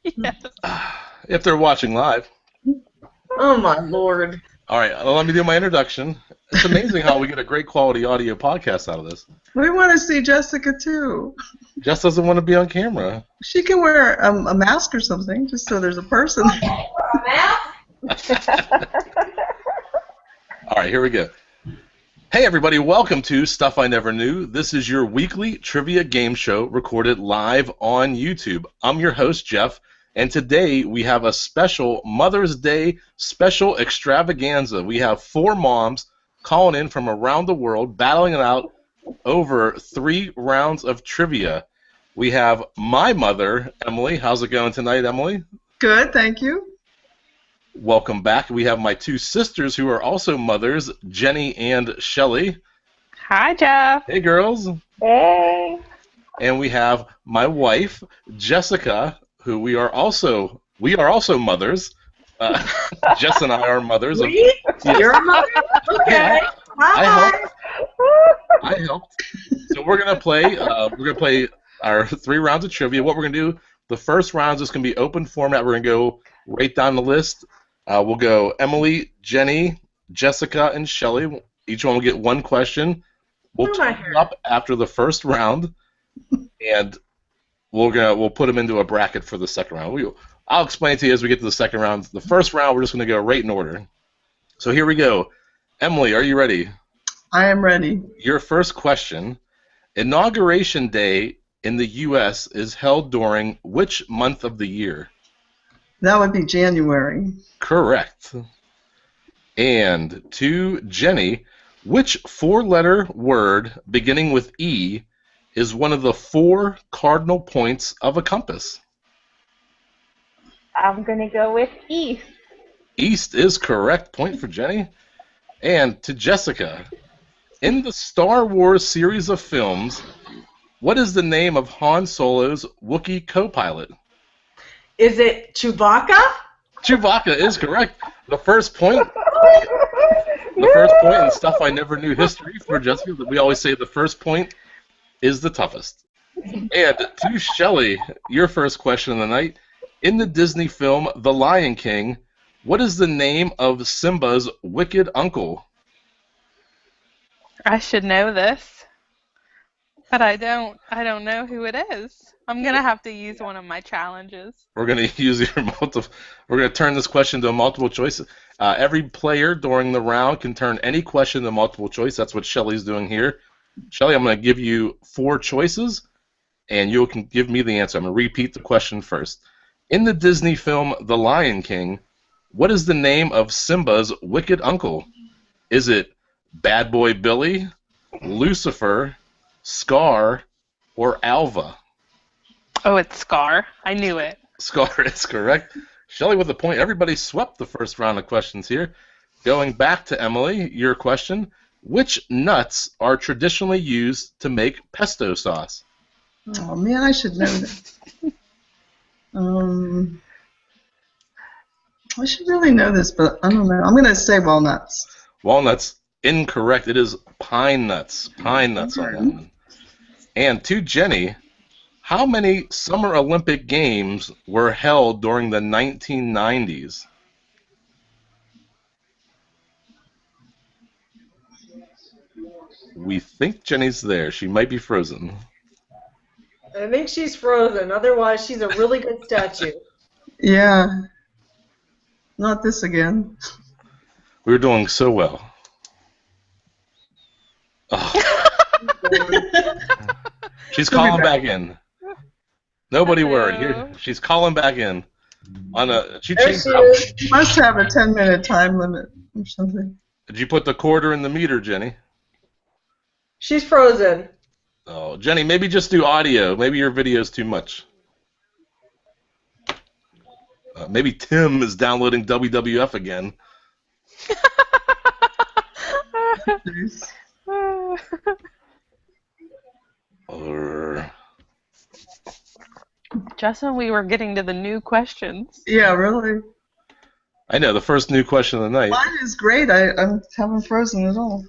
Yes. If they're watching live. Oh my lord. All right, let me do my introduction. It's amazing how we get a great quality audio podcast out of this. We want to see Jessica too. Jess doesn't want to be on camera. She can wear a mask or something, just so there's a person. All right, here we go. Hey everybody, welcome to Stuff I Never Knew. This is your weekly trivia game show recorded live on YouTube. I'm your host, Jeff, and today we have a special Mother's Day special extravaganza. We have 4 moms calling in from around the world, battling it out over 3 rounds of trivia. We have my mother, Emily. How's it going tonight, Emily? Good, thank you. Welcome back. We have my 2 sisters who are also mothers, Jenny and Shelly. Hi, Jeff. Hey, girls. Hey. And we have my wife, Jessica, who we are also mothers. Jess and I are mothers. We? You're a mother? Okay. Yeah, Hi. I helped. So we're gonna play. Our 3 rounds of trivia. What we're gonna do? The first round is just gonna be open format. We're gonna go right down the list. We'll go Emily, Jenny, Jessica, and Shelly. Each one will get 1 question. We'll turn it up after the first round, and we'll put them into a bracket for the second round. I'll explain to you as we get to the second round. The first round, we're just going to go right in order. So here we go. Emily, are you ready? I am ready. Your first question. Inauguration Day in the U.S. is held during which month of the year? That would be January. Correct. And to Jenny, which 4-letter word beginning with E is one of the 4 cardinal points of a compass? I'm going to go with East. East is correct. Point for Jenny. And to Jessica, in the Star Wars series of films, what is the name of Han Solo's Wookiee co-pilot? Is it Chewbacca? Chewbacca is correct. The first point in Stuff I Never Knew history for Jessica. We always say the first point is the toughest. And to Shelly, your first question of the night. In the Disney film The Lion King, what is the name of Simba's wicked uncle? I should know this, but I don't know who it is. I'm going to have to use one of my challenges. We're going to use your We're going to turn this question to a multiple choice. Every player during the round can turn any question to multiple choice. That's what Shelly's doing here. Shelly, I'm going to give you 4 choices, and you can give me the answer. I'm going to repeat the question first. In the Disney film The Lion King, what is the name of Simba's wicked uncle? Is it Bad Boy Billy, Lucifer, Scar, or Alva? Oh, it's Scar. I knew it. Scar is correct. Shelly with a point. Everybody swept the first round of questions here. Going back to Emily, your question. Which nuts are traditionally used to make pesto sauce? Oh, man, I should know this. I should really know this, but I don't know. I'm going to say walnuts. Walnuts, incorrect. It is pine nuts. Pine nuts on that one. And to Jenny, how many Summer Olympic Games were held during the 1990s? We think Jenny's there. She might be frozen. I think she's frozen. Otherwise, she's a really good statue. Yeah. Not this again. We were doing so well. Oh. She's calling back in. Nobody worry. Here, she's calling back in. She changed out. Must have a 10-minute time limit or something. Did you put the quarter in the meter, Jenny? She's frozen. Oh, Jenny, maybe just do audio. Maybe your video's too much. Maybe Tim is downloading WWF again. Just when we were getting to the new questions. Yeah, really. I know, the first new question of the night. Mine is great. I haven't frozen at all.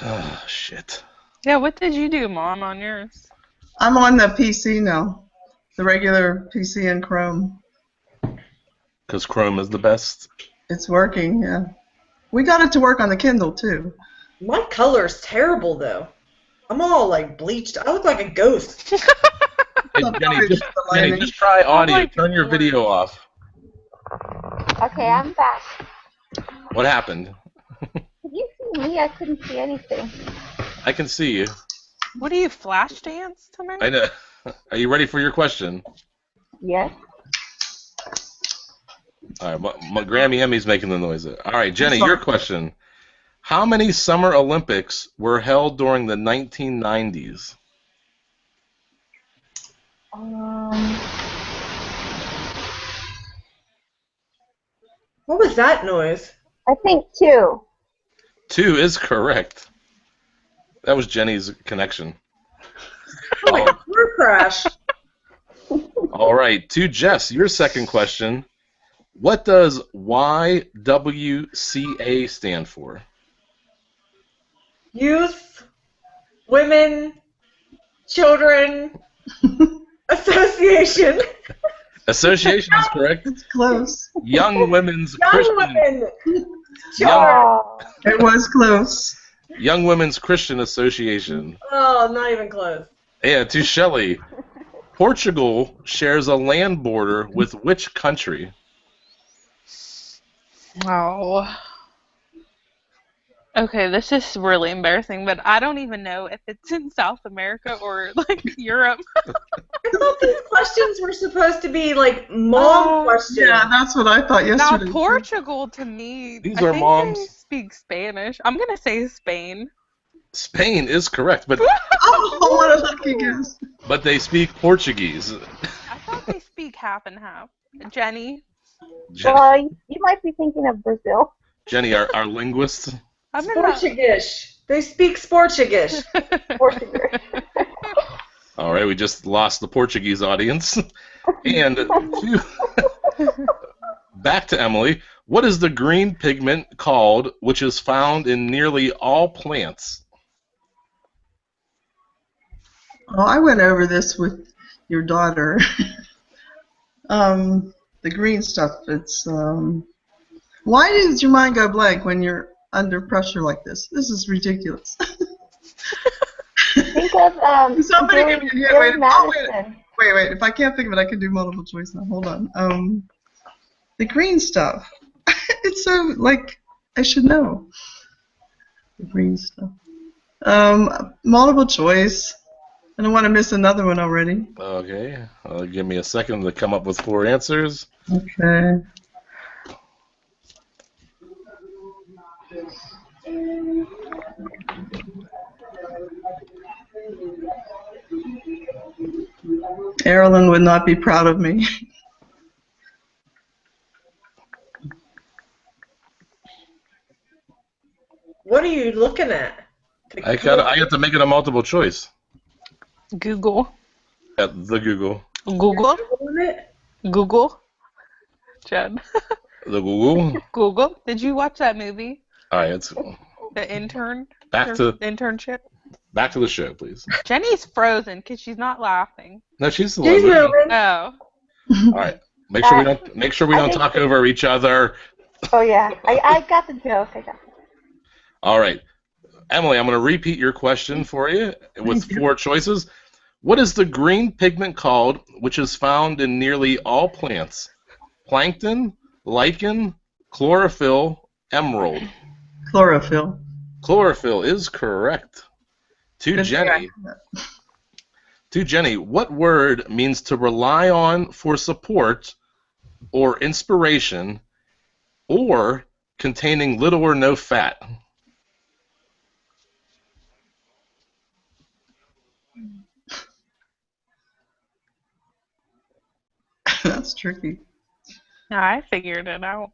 Oh, shit. Yeah, what did you do, Mom, on yours? I'm on the PC now. The regular PC in Chrome. Because Chrome is the best. It's working, yeah. We got it to work on the Kindle, too. My color's terrible, though. I'm all, like, bleached. I look like a ghost. Hey, Jenny, just try audio. like Turn your orange. video off. Okay, I'm back. What happened? Could you see me? I couldn't see anything. I can see you. What do you flash dance to me? I know. Are you ready for your question? Yes. All right, my Grammy Emmy's making the noise. All right, Jenny, your question. How many Summer Olympics were held during the 1990s? What was that noise? I think 2. 2 is correct. That was Jenny's connection. Like a car crash. All right, to Jess, your second question. What does YWCA stand for? Youth, Women, Children, Association. Association is correct. It's close. Young Women's Young Christian. Women. Oh. It was close. Young Women's Christian Association. Oh, not even close. Yeah, to Shelley. Portugal shares a land border with which country? Oh. Okay, this is really embarrassing, but I don't even know if it's in South America or like Europe. I thought these questions were supposed to be like mom questions. Yeah, that's what I thought Now, yesterday. Portugal to me, These I are think moms. they speak Spanish. I'm gonna say Spain. Spain is correct, but Oh, what a lucky guess. they speak Portuguese. I thought they speak half and half. Jenny, Well, you might be thinking of Brazil. Jenny, our linguist. I'm in Portuguese. They speak Sportuguese. Portugal. All right, we just lost the Portuguese audience. And back to Emily. What is the green pigment called, which is found in nearly all plants? Oh, I went over this with your daughter. The green stuff, it's, why does your mind go blank when you're under pressure like this? This is ridiculous. Think of Somebody Billy, give me a Billy wait. Madison. Wait, if I can't think of it, I can do multiple choice now. Hold on. The green stuff. It's so, like, I should know. The green stuff. Multiple choice. I don't want to miss another one already. Okay, give me a second to come up with 4 answers. Okay. Erilyn would not be proud of me. What are you looking at? I have to make it a multiple choice. Google. At the Google. Google. It? Google. Jen. The Google. Google. Did you watch that movie? All right, it's The intern. back to Internship. the show, please. Jenny's frozen because she's not laughing. No, she's the She's one. moving. Oh. All right, make sure we don't talk over each other. Oh yeah, I got the joke. All right, Emily, I'm going to repeat your question for you with 4 choices. What is the green pigment called, which is found in nearly all plants? Plankton, lichen, chlorophyll, emerald. Chlorophyll. Chlorophyll is correct. To Jenny, what word means to rely on for support or inspiration or containing little or no fat? That's tricky. I figured it out.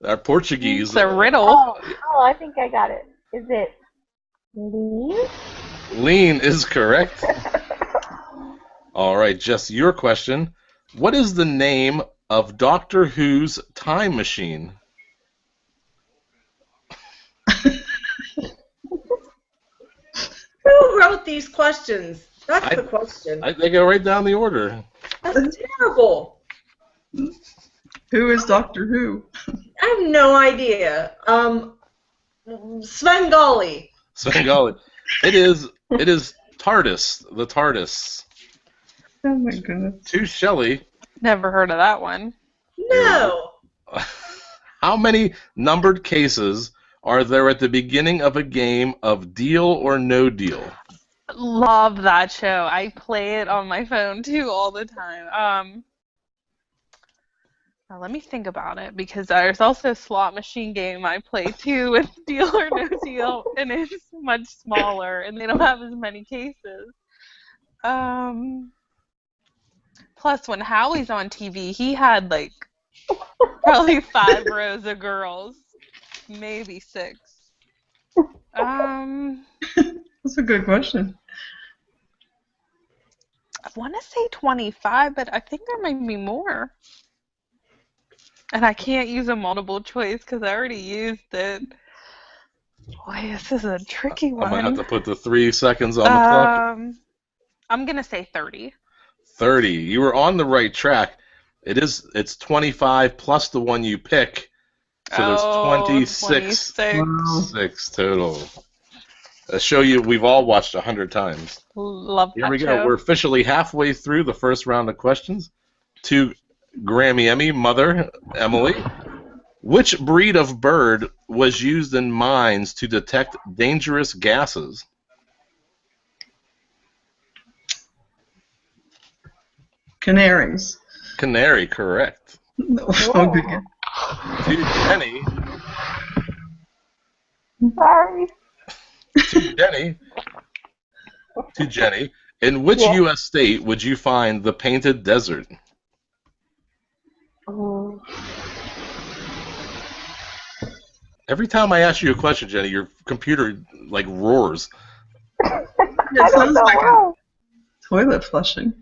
Our Portuguese. It's a riddle. Oh, I think I got it. Is it lean? Lean is correct. All right, Jess, your question. What is the name of Doctor Who's time machine? Who wrote these questions? That's the question. They go right down the order. That's terrible. Who is Doctor Who? I have no idea. Svengali. Svengali. It is TARDIS, the TARDIS. Oh my goodness. To Shelley. Never heard of that one. No. How many numbered cases are there at the beginning of a game of Deal or No Deal? Love that show. I play it on my phone too all the time. Now let me think about it because there's also a slot machine game I play too with Deal or No Deal, and it's much smaller and they don't have as many cases. Plus, when Howie's on TV, he had like probably 5 rows of girls, maybe 6. That's a good question. I want to say 25, but I think there might be more. And I can't use a multiple choice because I already used it. Boy, this is a tricky one. I'm going to have to put the 3 seconds on the clock. I'm going to say 30. 30. You were on the right track. It's 25 plus the one you pick. So there's 26. 26 total. I show you we've all watched 100 times. Love that Here we go. show. We're officially halfway through the first round of questions. To Grammy Emmy mother, Emily. Which breed of bird was used in mines to detect dangerous gases? Canaries. Canary, correct. No, wrong again. To Jenny. Sorry. To Jenny. In which U.S. state would you find the Painted Desert? Every time I ask you a question, Jenny, your computer like roars. It I don't sounds know like why. a toilet flushing.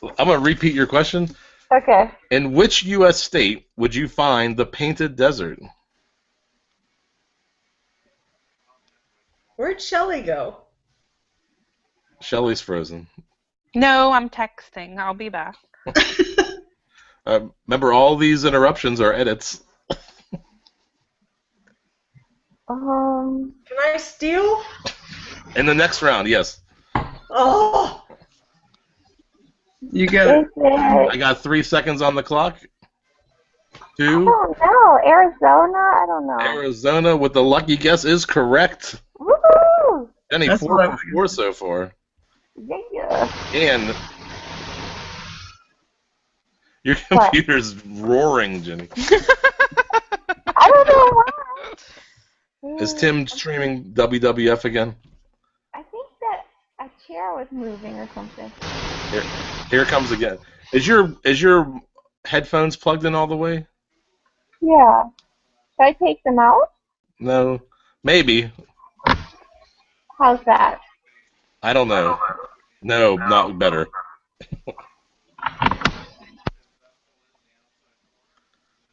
I'm going to repeat your question. Okay. In which U.S. state would you find the Painted Desert? Where'd Shelley go? Shelley's frozen. No, I'm texting. I'll be back. Remember, all these interruptions are edits. Can I steal? In the next round, yes. Oh. You get it. Is it? I got 3 seconds on the clock. I 2. don't know. Arizona? I don't know. Arizona with the lucky guess is correct. Woohoo! Jenny, That's 4 what I for 4 so far. Yeah. And your computer's roaring, Jenny. I don't know why. Is Tim streaming WWF again? I think that a chair was moving or something. Here it comes again. Is your headphones plugged in all the way? Yeah. Should I take them out? No. Maybe. How's that? I don't know. No, not better.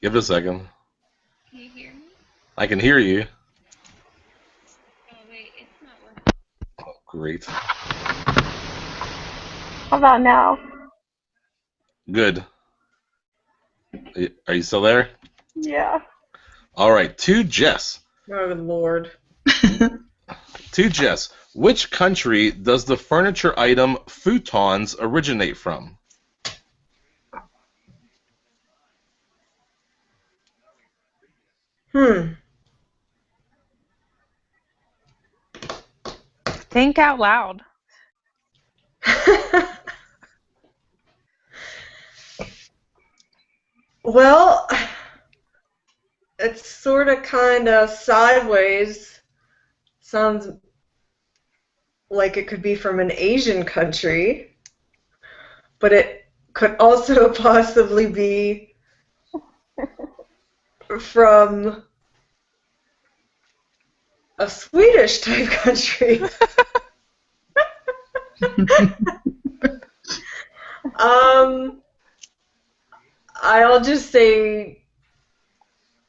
Give it a second. Can you hear me? I can hear you. Oh, wait, it's not working. Oh, great. How about now? Good. Are you still there? Yeah. All right. To Jess. Oh, good Lord. To Jess. Which country does the furniture item futons originate from? Think out loud. Well, it's sort of kind of sideways. Sounds like it could be from an Asian country, but it could also possibly be from a Swedish type country. I'll just say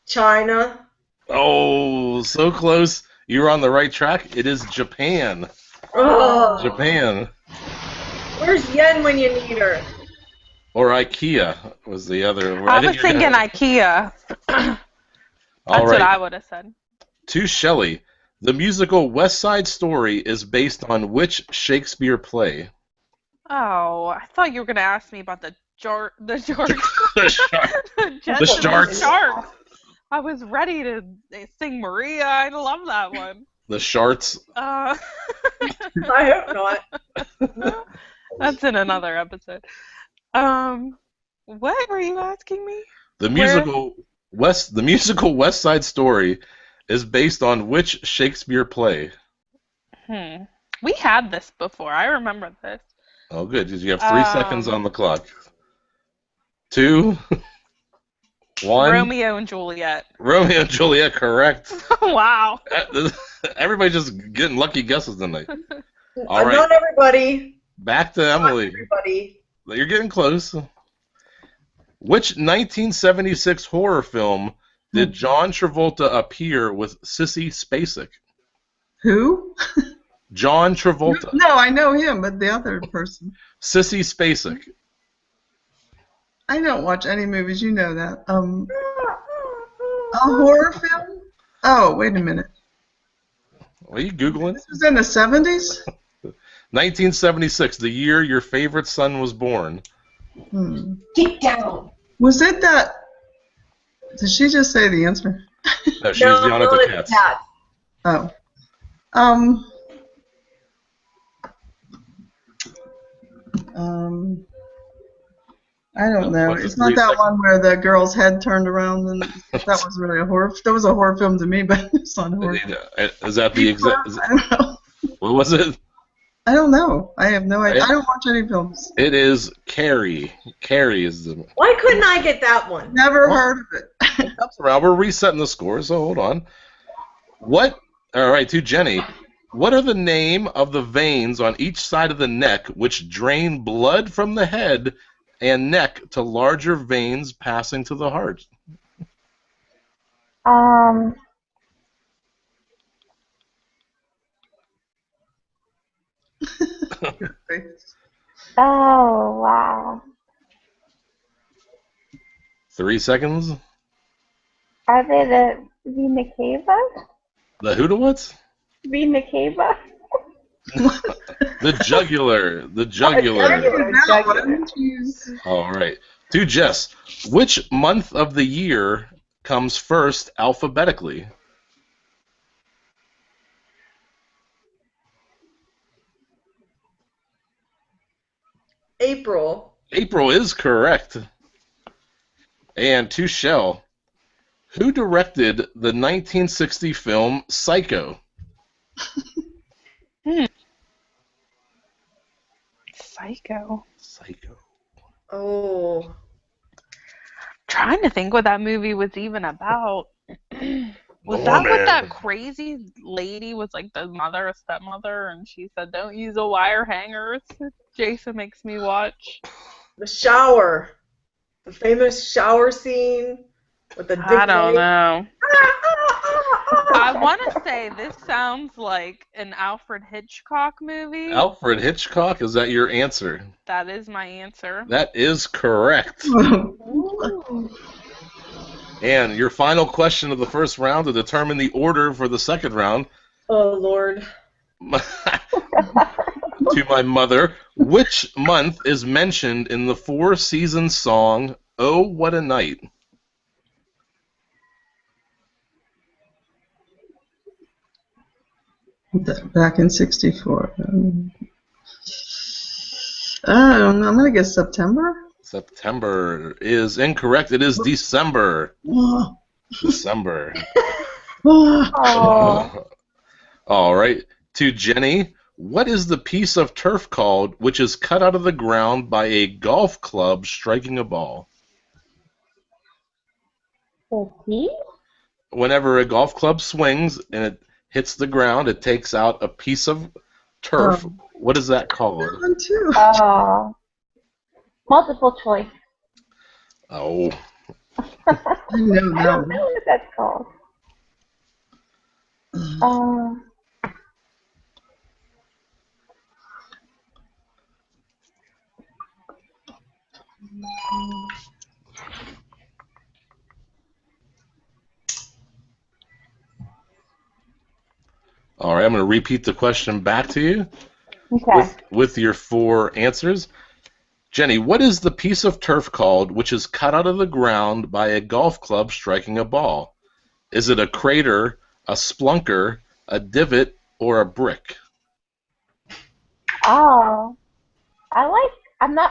China. Oh, so close. You're on the right track. It is Japan. Oh, Japan. where's Yen when you need her? or IKEA was the other. I think was thinking IKEA. That's All what right. I would have said. To Shelley, the musical West Side Story is based on which Shakespeare play? Oh, I thought you were gonna ask me about the shark, The shark. the Jets The and sharks. sharks. I was ready to sing Maria. I love that one. The Sharks. I hope not. That's in another episode. What were you asking me? The Where? musical West Side Story is based on which Shakespeare play? We had this before. I remember this. Oh, good. You have 3 seconds on the clock. 2, 1. Romeo and Juliet. Romeo and Juliet, correct. Wow. Everybody just getting lucky guesses tonight. All right. Not everybody. Back to Emily. Not everybody. You're getting close. Which 1976 horror film did John Travolta appear with Sissy Spacek? Who? John Travolta. No, I know him, but the other person. Sissy Spacek. I don't watch any movies, you know that. A horror film? Oh, wait a minute. Are you Googling? This was in the 70s? 1976, the year your favorite son was born. Deep down. Was it that... Did she just say the answer? No, she was yelling at the cats. Oh. I don't know. What's It's it, not 3 that seconds? one where the girl's head turned around, and that was really a horror. That was a horror film to me, but it's not a horror. Is that the exact? I don't know. What was it? I don't know. I have no idea. I don't watch any films. It is Carrie. Carrie is the. Why couldn't I get that one? Never heard of it. That's around. We're resetting the score, so hold on. What? All right, to Jenny. What are the name of the veins on each side of the neck which drain blood from the head and neck to larger veins passing to the heart? Oh, wow. 3 seconds. Are they the Vena Cava? The who to what? Vena Cava? The jugular. The jugular. Jeez. All right. To Jess. Which month of the year comes first alphabetically? April. April is correct. And to Shell. Who directed the 1960 film Psycho? Psycho. Psycho. Oh. Trying to think what that movie was even about. Was that Norman. what that crazy lady was like the mother or stepmother and she said don't use a wire hangers? Jason makes me watch. The shower. The famous shower scene with the dick I don't pic. know. I want to say this sounds like an Alfred Hitchcock movie. Alfred Hitchcock, is that your answer? That is my answer. That is correct. And your final question of the first round to determine the order for the second round. Oh, Lord. To my mother, which month is mentioned in the Four Seasons song, Oh, What a Night? Back in '64. I'm gonna guess September. September is incorrect. It is December. Oh. December. Oh. All right. To Jenny, what is the piece of turf called which is cut out of the ground by a golf club striking a ball? The tea? Whenever a golf club swings and it hits the ground, it takes out a piece of turf. What is that called? That one too. Multiple choice. Oh. I know I that don't one. know what that's called. All right, I'm going to repeat the question back to you Okay. with your 4 answers. Jenny, what is the piece of turf called which is cut out of the ground by a golf club striking a ball? Is it a crater, a splunker, a divot, or a brick? Oh,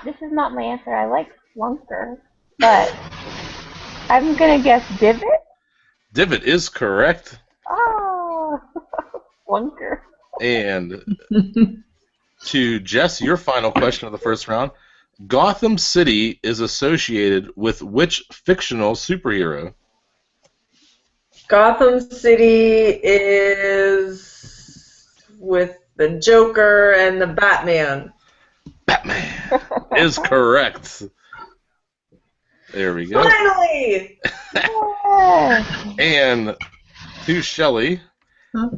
this is not my answer. I like flunker, but I'm gonna guess divot. Divot is correct. Oh, flunker. And to Jess, your final question of the first round. Gotham City is associated with which fictional superhero? Gotham City is with the Joker and the Batman. Batman is correct. There we go. Finally! Yeah. And to Shelley, Huh?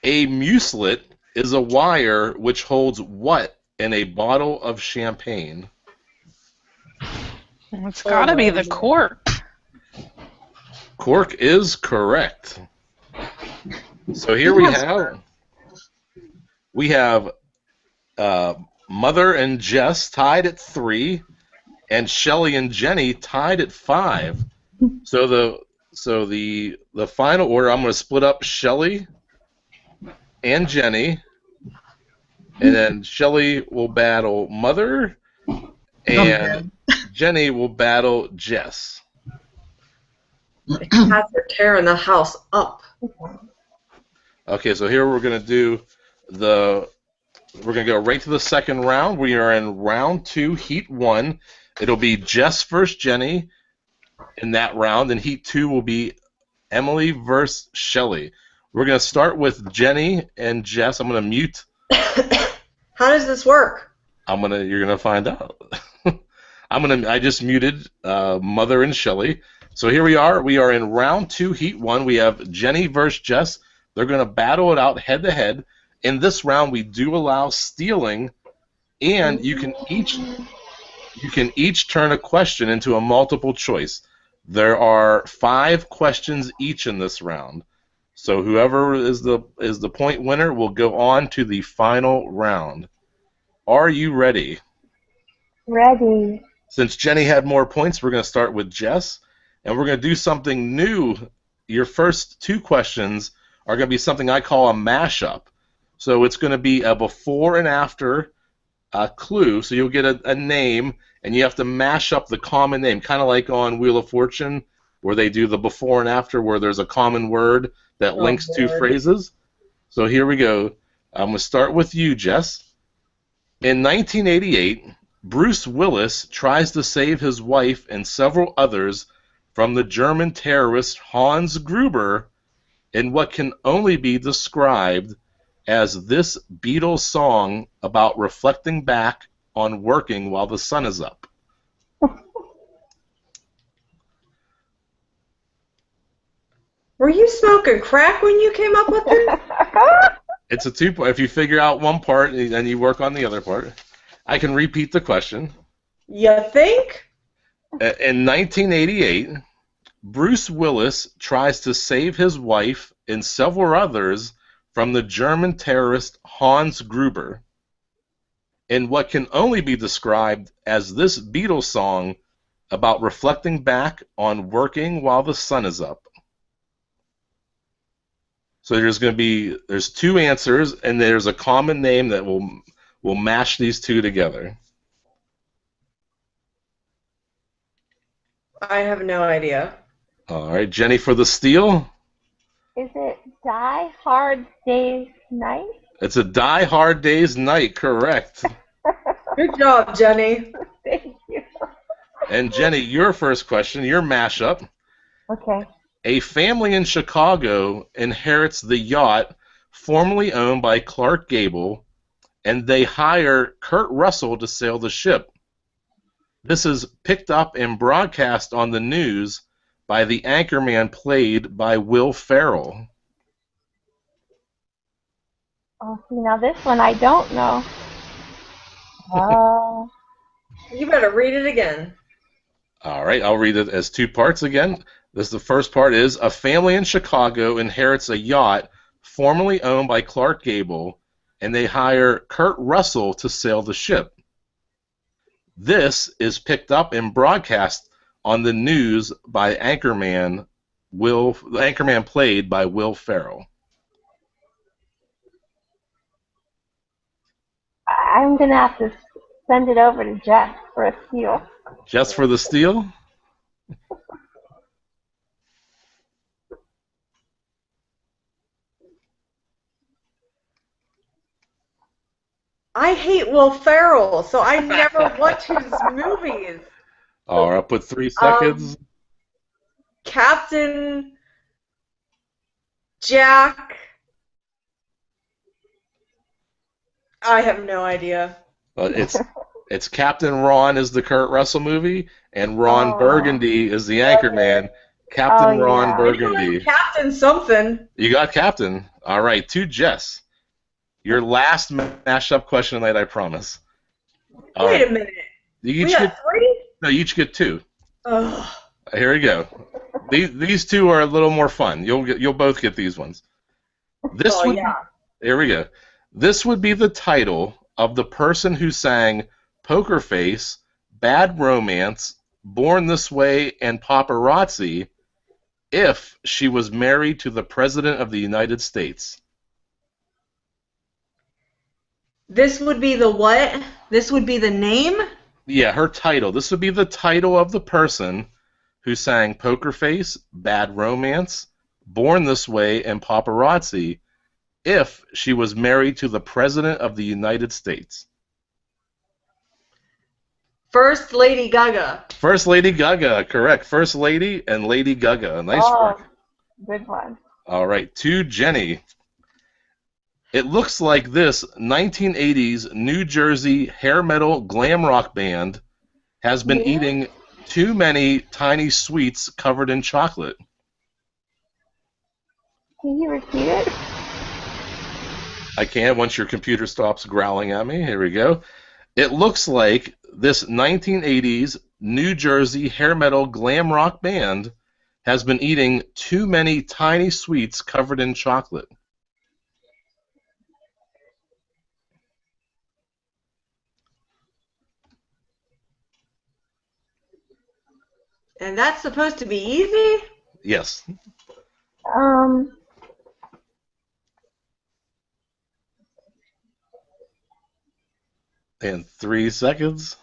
a muselet is a wire which holds what in a bottle of champagne? It's gotta be the cork. Cork is correct. So here we have Mother and Jess tied at 3, and Shelley and Jenny tied at 5. So the final order, I'm going to split up Shelley and Jenny, and then Shelley will battle Mother, and Jenny will battle Jess. The cats are tearing the house up. Okay, so here we're going to go right to the second round. We are in round 2, heat 1. It'll be Jess versus Jenny in that round, and heat 2 will be Emily versus Shelley. We're going to start with Jenny and Jess. I'm going to mute. How does this work? You're going to find out. I just muted Mother and Shelley. So here we are. We are in round 2, heat 1. We have Jenny versus Jess. They're going to battle it out head to head. In this round, we do allow stealing, and you can each turn a question into a multiple choice. There are 5 questions each in this round. So whoever is the point winner will go on to the final round. Are you ready? Ready. Since Jenny had more points, we're going to start with Jess, and we're going to do something new. Your first 2 questions are going to be something I call a mashup. So it's going to be a before and after clue. So you'll get a name, and you have to mash up the common name, kind of like on Wheel of Fortune, where they do the before and after, where there's a common word that links 2 phrases. So here we go. I'm going to start with you, Jess. In 1988, Bruce Willis tries to save his wife and several others from the German terrorist Hans Gruber in what can only be described as this Beatles song about reflecting back on working while the sun is up. Were you smoking crack when you came up with this? It's a 2-part. If you figure out one part, then you work on the other part. I can repeat the question. You think? In 1988, Bruce Willis tries to save his wife and several others from the German terrorist Hans Gruber in what can only be described as this Beatles song about reflecting back on working while the sun is up. So there's 2 answers, and there's a common name that will mash these 2 together. I have no idea. All right, Jenny for the steal. Is it Die Hard Day's Night? It's a Die Hard Day's Night, correct. Good job, Jenny. Thank you. And Jenny, your first question, your mashup. Okay. A family in Chicago inherits the yacht formerly owned by Clark Gable, and they hire Kurt Russell to sail the ship. This is picked up and broadcast on the news by the anchorman played by Will Ferrell. Oh, see, now this one I don't know. You better read it again. All right, I'll read it as two parts again. The first part is a family in Chicago inherits a yacht formerly owned by Clark Gable, and they hire Kurt Russell to sail the ship. This is picked up and broadcast on the news by anchorman the anchorman played by Will Ferrell. I'm gonna have to send it over to Jeff for a steal. Just for the steal? I hate Will Ferrell, so I never watch his movies. All right, I'll put 3 seconds. Captain Jack. I have no idea. It's Captain Ron is the Kurt Russell movie, and Ron Oh. Burgundy is the anchorman. Captain Oh, Ron yeah. Burgundy. Captain something. You got Captain. All right, to Jess. Your last mashup question tonight, I promise. All Wait right. a minute. You We each got get, 3? no, you each get 2. Ugh. Here we go. These 2 are a little more fun. You'll both get these ones. Yeah. Here we go. This would be the title of the person who sang Poker Face, Bad Romance, Born This Way, and Paparazzi if she was married to the President of the United States. This would be the what? This would be the name? Yeah, her title. This would be the title of the person who sang Poker Face, Bad Romance, Born This Way, and Paparazzi if she was married to the President of the United States. First Lady Gaga. First Lady Gaga, correct. First Lady and Lady Gaga. Nice work. Good one. All right, to Jenny. It looks like this 1980s New Jersey hair metal glam rock band has been eating too many tiny sweets covered in chocolate. Can you repeat it? I can once your computer stops growling at me. Here we go. It looks like this 1980s New Jersey hair metal glam rock band has been eating too many tiny sweets covered in chocolate. And that's supposed to be easy? Yes. And 3 seconds.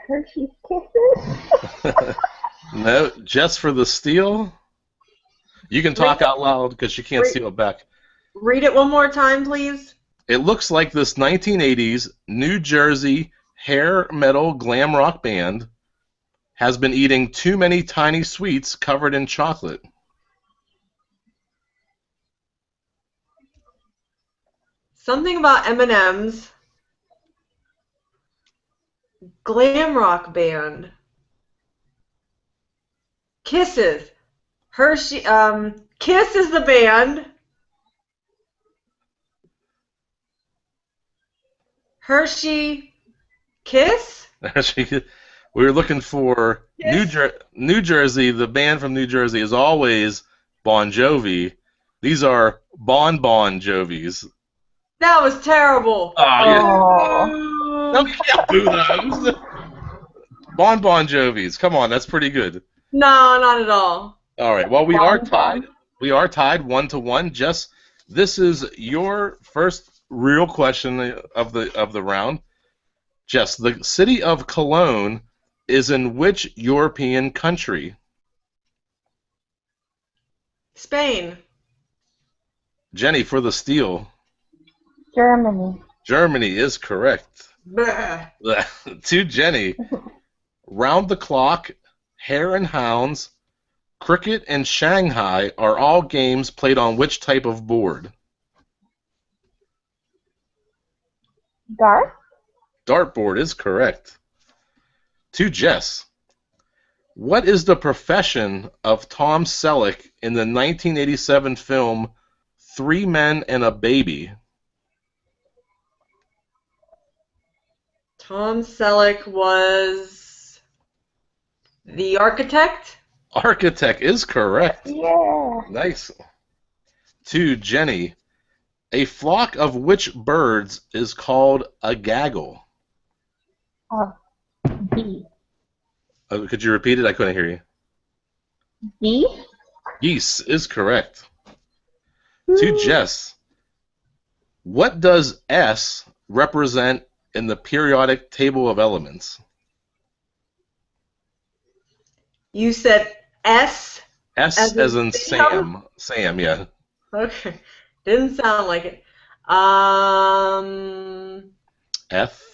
Hershey's Kisses? No, just for the steal. You can talk out loud because you can't steal it back. Read it one more time, please. It looks like this 1980s New Jersey hair metal glam rock band has been eating too many tiny sweets covered in chocolate. Something about M&M's. Glam rock band. Kisses. Hershey. Kiss is the band. Hershey. Kiss? We were looking for Yes. New Jersey. The band from New Jersey is always Bon Jovi. These are Bon Jovis. That was terrible. Oh, yeah. Oh. No, you can't boo those. Bon Jovis. Come on, that's pretty good. No, not at all. All right. Well, we are Bon tied. We are tied 1-1. Jess, this is your first real question of the round. Jess, the city of Cologne is in which European country? Spain. Jenny, for the steal. Germany. Germany is correct. Bleh. To Jenny. Round the Clock, Hare and Hounds, Cricket, and Shanghai are all games played on which type of board? Dart? Dartboard is correct. To Jess. What is the profession of Tom Selleck in the 1987 film Three Men and a Baby? Tom Selleck was the architect. Architect is correct. Yeah. Nice. To Jenny. A flock of which birds is called a gaggle? Oh, D. Could you repeat it? I couldn't hear you. D? Geese is correct. To Jess. What does S represent in the periodic table of elements? You said S. S as in Sam. Sam, yeah. Okay. Didn't sound like it. F.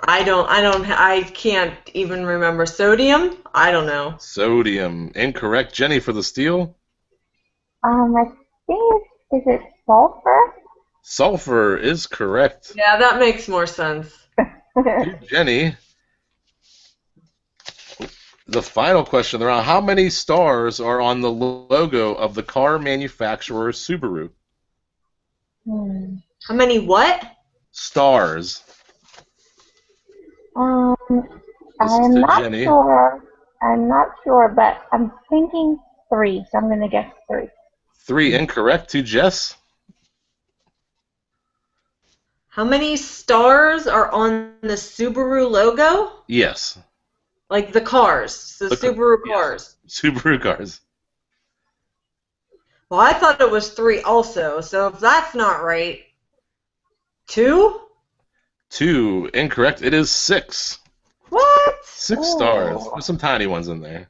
I can't even remember. Sodium? I don't know. Sodium. Incorrect. Jenny for the steal. I think is it sulfur? Sulfur is correct. Yeah, that makes more sense. To Jenny. The final question around: how many stars are on the logo of the car manufacturer Subaru? How many what? Stars. I'm to not Jenny. sure. I'm not sure, but I'm thinking 3, so I'm gonna guess 3. 3 incorrect. To Jess. How many stars are on the Subaru logo? Yes. Like the cars, the Subaru cars. Yes. Subaru cars. Well, I thought it was 3 also, so if that's not right, 2? 2 incorrect. It is 6. What? 6 stars. There's some tiny ones in there.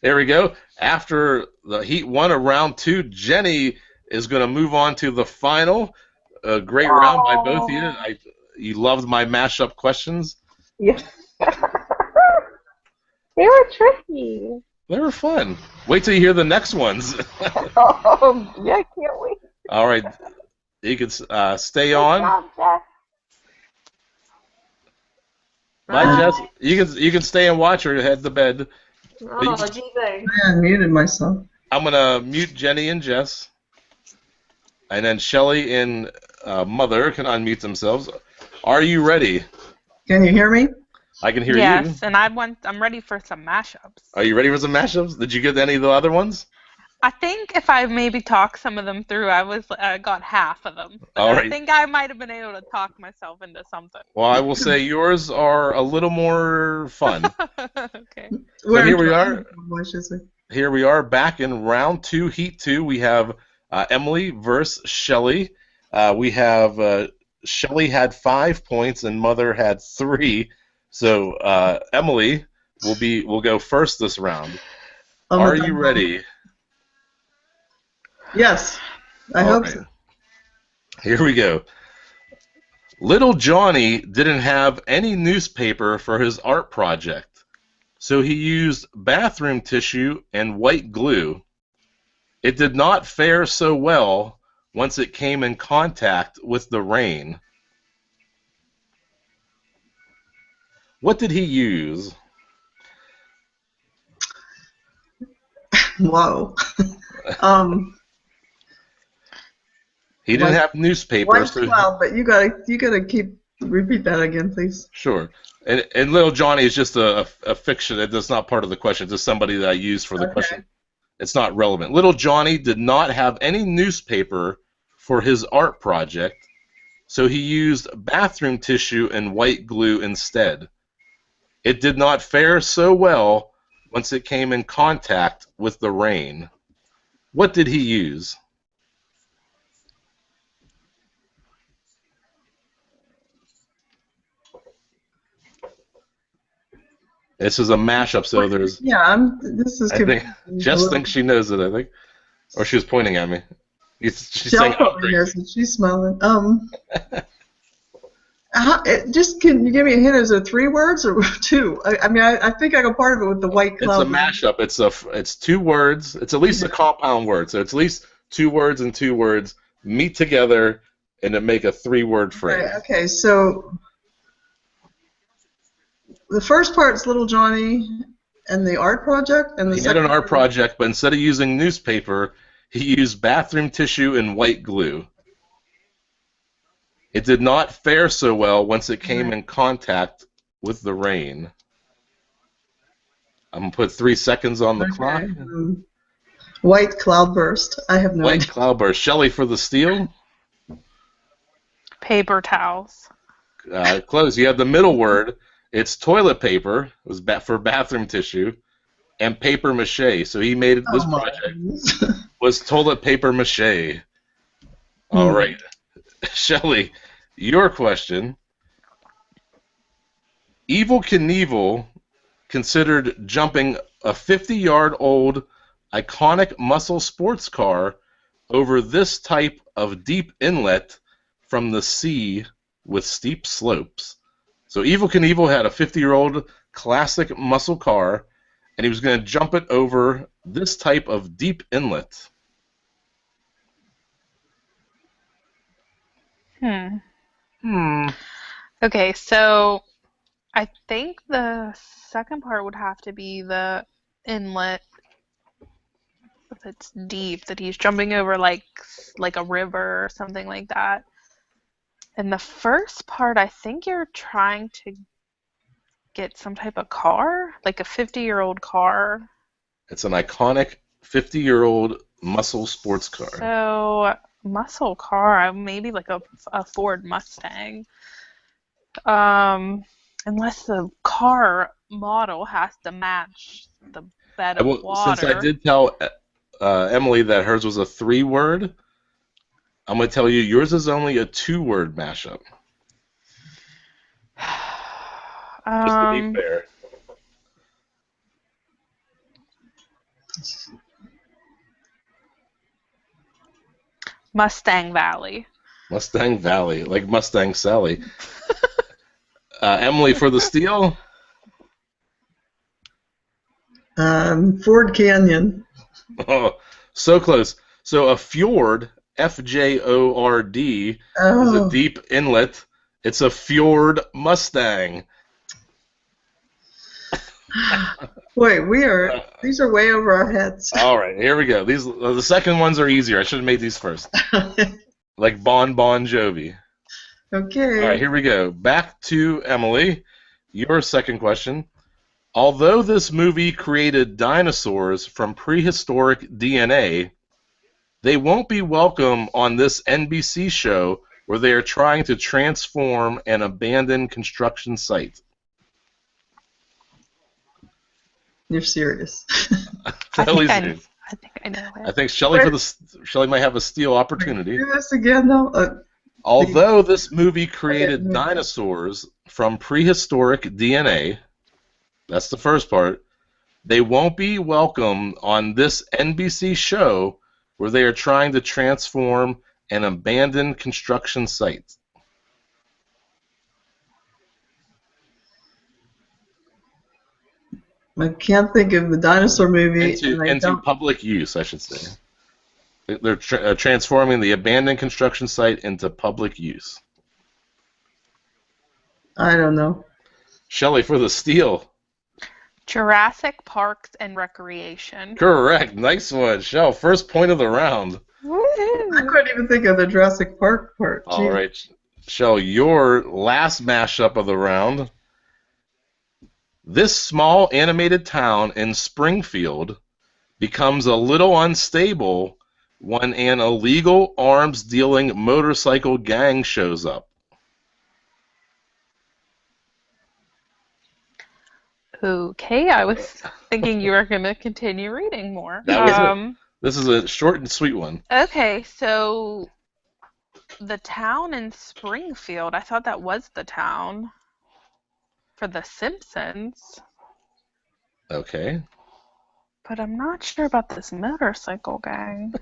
There we go. After the Heat 1 of round 2, Jenny is going to move on to the final. A great round by both of you. You loved my mashup questions. Yeah. They were tricky. They were fun. Wait till you hear the next ones. Oh, yeah, I can't wait. All right. You can stay Good on. job, Jess. Bye, Jess. You can stay and watch or head to bed. Oh, gee, thanks. I unmuted myself. I'm gonna mute Jenny and Jess, and then Shelly and Mother can unmute themselves. Are you ready? Can you hear me? I can hear you. Yes, and I'm ready for some mashups. Are you ready for some mashups? Did you get any of the other ones? I think if I maybe talk some of them through, I got half of them. But All I right. think I might have been able to talk myself into something. Well, I will say yours are a little more fun. Okay. So here we are. What should I say? Here we are back in round 2, Heat 2. We have Emily versus Shelly. We have Shelly had 5 points and Mother had 3. So Emily will go first this round. Are you ready? Yes, I hope so. Here we go. Little Johnny didn't have any newspaper for his art project, so he used bathroom tissue and white glue. It did not fare so well once it came in contact with the rain. What did he use? Whoa. He didn't have newspaper. White So cloud, but you gotta repeat that again, please. Sure. And Little Johnny is just a fiction. That's not part of the question. It's just somebody that I used for the question. It's not relevant. Little Johnny did not have any newspaper for his art project, so he used bathroom tissue and white glue instead. It did not fare so well once it came in contact with the rain. What did he use? This is a mashup, so there's. Yeah, this is. I think Jess thinks she knows it. I think, or she was pointing at me. She's saying, probably knows it. She's smiling. Can you give me a hint? Is it 3 words or 2? I mean, I think I got part of it with the white cloud. It's a mashup. It's 2 words. It's at least a compound word. So it's at least 2 words and 2 words meet together and to make a 3-word phrase. Right, okay, so the first part's Little Johnny and the art project, and the He had second an art part- project, but instead of using newspaper, he used bathroom tissue and white glue. It did not fare so well once it came in contact with the rain. I'm going to put 3 seconds on the clock. White cloudburst. I have no White idea. cloudburst. Shelley for the steal. Paper towels. Close. You have the middle word. It's toilet paper. It was for bathroom tissue. And paper mache. So he made this project was toilet paper mache. All right. Shelley, your question. Evel Knievel considered jumping a 50-yard-old iconic muscle sports car over this type of deep inlet from the sea with steep slopes. So Evel Knievel had a 50-year-old classic muscle car, and he was going to jump it over this type of deep inlet. Okay, so I think the second part would have to be the inlet that's deep that he's jumping over like a river or something like that. And the first part, I think you're trying to get some type of car, like a 50-year-old car. It's an iconic 50-year-old muscle sports car. So muscle car, maybe like a Ford Mustang. Unless the car model has to match the bed of water. Since I did tell Emily that hers was a 3-word, I'm going to tell you yours is only a 2-word mashup. Just to be fair. Mustang Valley. Mustang Valley, like Mustang Sally. Emily for the steal. Ford Canyon. Oh, so close. So a fjord, Fjord, is a deep inlet. It's a fjord Mustang. Wait, these are way over our heads. All right, here we go. The second ones are easier. I should have made these first. Like Bon Jovi. Okay. All right, here we go. Back to Emily. Your second question. Although this movie created dinosaurs from prehistoric DNA, they won't be welcome on this NBC show where they are trying to transform an abandoned construction site. You're serious. I think I know it. I think Shelley might have a steal opportunity. Do this again, though. Although this movie created dinosaurs from prehistoric DNA, that's the first part, they won't be welcome on this NBC show where they are trying to transform an abandoned construction site. I can't think of the dinosaur movie. Into public use, I should say. They're transforming the abandoned construction site into public use. I don't know. Shelley for the steal. Jurassic Parks and Recreation. Correct. Nice one, Shell. First point of the round. I couldn't even think of the Jurassic Park part. All right, Shell, your last mashup of the round. This small animated town in Springfield becomes a little unstable when an illegal arms-dealing motorcycle gang shows up. Okay, I was thinking you were going to continue reading more. That was it. This is a short and sweet one. Okay, so the town in Springfield, I thought that was the town for The Simpsons. Okay. But I'm not sure about this motorcycle gang.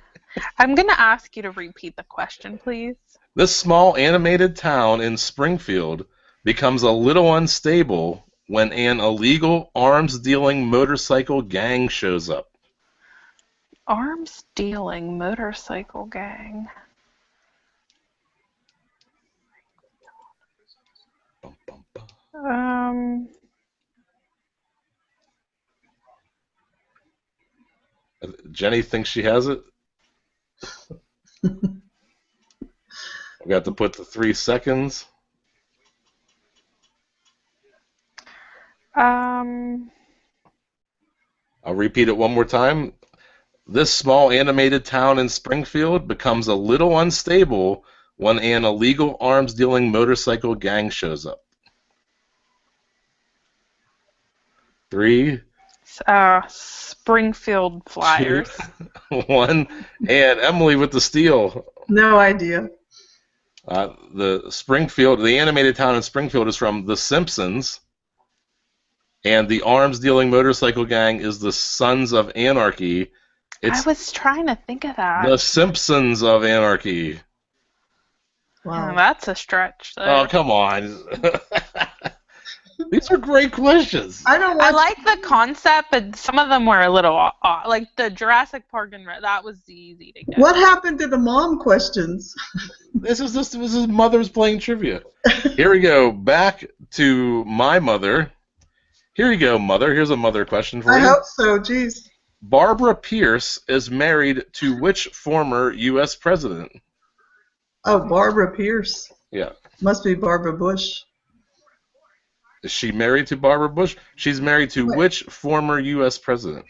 I'm going to ask you to repeat the question, please. This small animated town in Springfield becomes a little unstable when an illegal arms-dealing motorcycle gang shows up. Arms-dealing motorcycle gang. Um, Jenny thinks she has it. We got to put the 3 seconds. um, I'll repeat it one more time. This small animated town in Springfield becomes a little unstable when an illegal arms-dealing motorcycle gang shows up. 3, Springfield 2, Flyers. 1, and Emily with the steal. No idea. The animated town in Springfield is from The Simpsons, and the arms-dealing motorcycle gang is the Sons of Anarchy. I It's was trying to think of that. the Simpsons of Anarchy. Wow. That's a stretch. Oh, There. come on. These are great questions. I don't I watch. like the concept, but some of them were a little odd. Like the Jurassic Park and that was easy to get. What happened to the mom questions? This is Mother's playing trivia. Here we go. Back to my mother. Here you go, Mother. Here's a mother question for I you. hope so. Jeez. Barbara Pierce is married to which former U.S. president? Oh, Barbara Pierce. Yeah. Must be Barbara Bush. Is she married to Barbara Bush? She's married to Wait. which former U.S. president?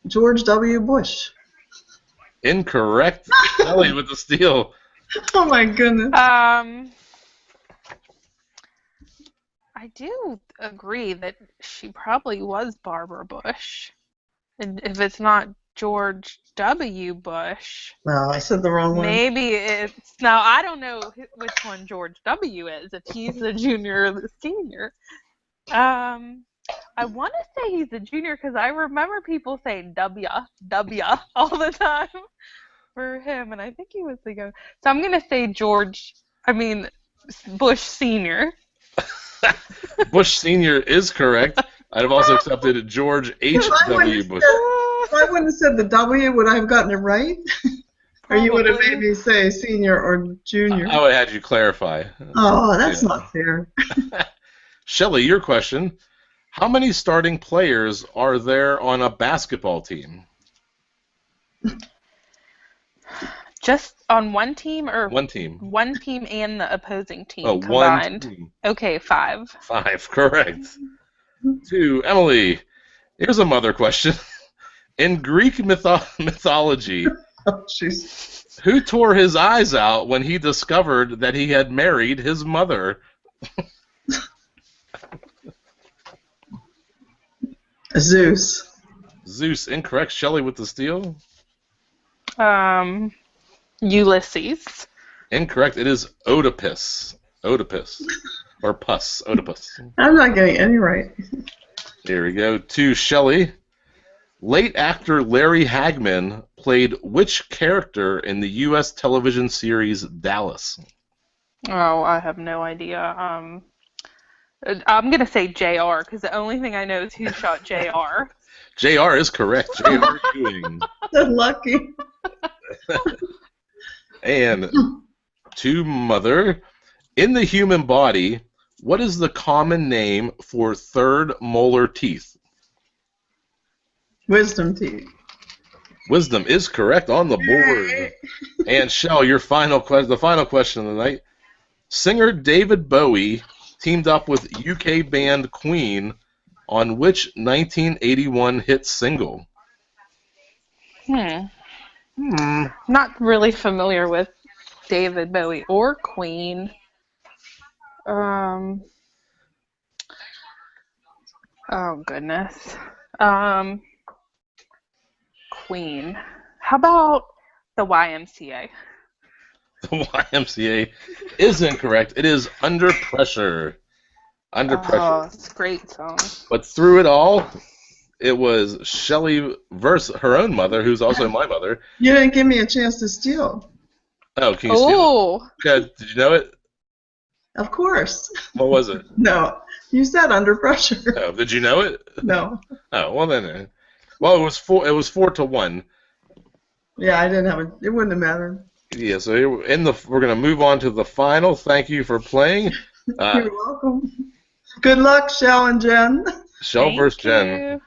George W. Bush. Incorrect. Ellie with the steal. Oh my goodness. I do agree that she probably was Barbara Bush. And if it's not George W. Bush, No, I said the wrong one. maybe it's. Now, I don't know which one George W. is, if he's the junior or the senior. I want to say he's a junior because I remember people saying W all the time for him, and I think he was the young. So I'm going to say Bush Senior. Bush Sr. is correct. I'd have also accepted George H.W. Bush. If I wouldn't have said the W, would I have gotten it right? Or you would have made me say senior or junior? I would have had you clarify. Oh, that's not fair. Shelley, your question. How many starting players are there on a basketball team? Just on one team or One team. one team and the opposing team Oh, combined? one team. Okay, 5. 5, correct. 2, Emily. Here's a mother question. In Greek mythology, Oh, jeez. who tore his eyes out when he discovered that he had married his mother? Zeus. Zeus, incorrect. Shelley with the steal. Ulysses. Incorrect. It is Oedipus. Oedipus. Or pus. Oedipus. I'm not getting any right. Here we go. 2, Shelley. Late actor Larry Hagman played which character in the U.S. television series Dallas? Oh, I have no idea. I'm going to say JR because the only thing I know is who shot JR. JR is correct. JR Ewing. Lucky. And 2, Mother. In the human body, what is the common name for third molar teeth? Wisdom teeth. Wisdom is correct on the board. And Shell, your final the final question of the night. Singer David Bowie teamed up with UK band Queen on which 1981 hit single? Not really familiar with David Bowie or Queen. Oh goodness. Queen. How about the YMCA? The YMCA is incorrect. It is Under Pressure. Under Oh, Pressure. it's a great song. But through it all, it was Shelley versus her own mother, who's also my mother. You didn't give me a chance to steal. Oh, can you steal it? Oh, Okay, did you know it? Of course. What was it? No. You said under pressure. Oh, did you know it? No. Oh, well then. Well, it was 4-1. Yeah, I didn't have it. It wouldn't have mattered. Yeah, so we're going to move on to the final. Thank you for playing. You're welcome. Good luck, Shell and Jen. Shell versus Jen. you.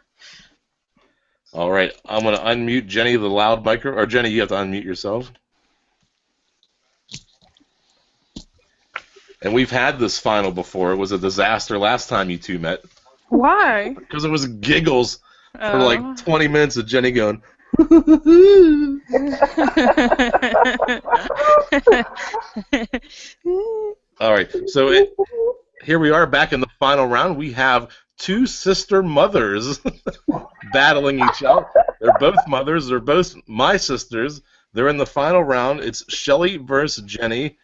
All right, I'm going to unmute Jenny, the loud micro. Or Jenny, you have to unmute yourself. And we've had this final before. It was a disaster last time you two met. Why? Because it was giggles for like 20 minutes of Jenny going, all right, so here we are back in the final round. We have two sister mothers battling each other. They're both mothers. They're both my sisters. They're in the final round. It's Shelly versus Jenny.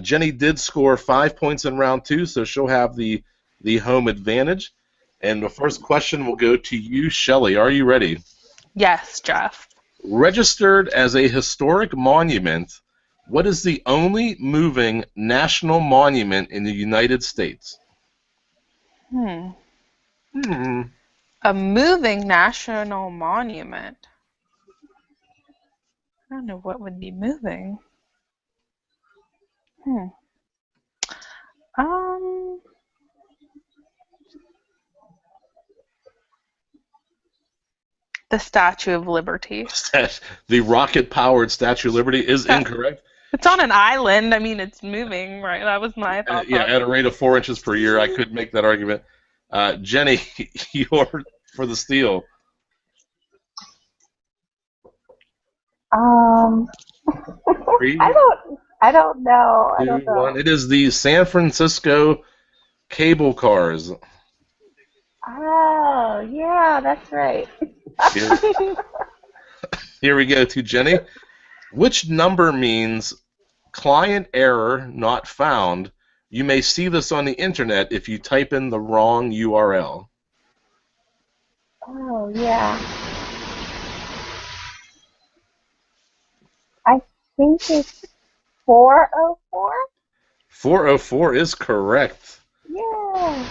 Jenny did score 5 points in round 2, so she'll have the home advantage. And the first question will go to you, Shelly. Are you ready? Yes, Jeff. Registered as a historic monument, what is the only moving national monument in the United States? A moving national monument. I don't know what would be moving. The Statue of Liberty. The rocket-powered Statue of Liberty is incorrect. It's on an island. I mean, it's moving, right? That was my thought. Yeah, at a rate of 4 inches per year, I could make that argument. Jenny, you're for the steal. Three, I don't know. I two, don't know. one. It is the San Francisco cable cars. Oh, yeah, that's right. Here we go to Jenny. Which number means client error not found? You may see this on the internet if you type in the wrong URL. Oh, yeah. I think it's 404? 404 is correct. Yeah.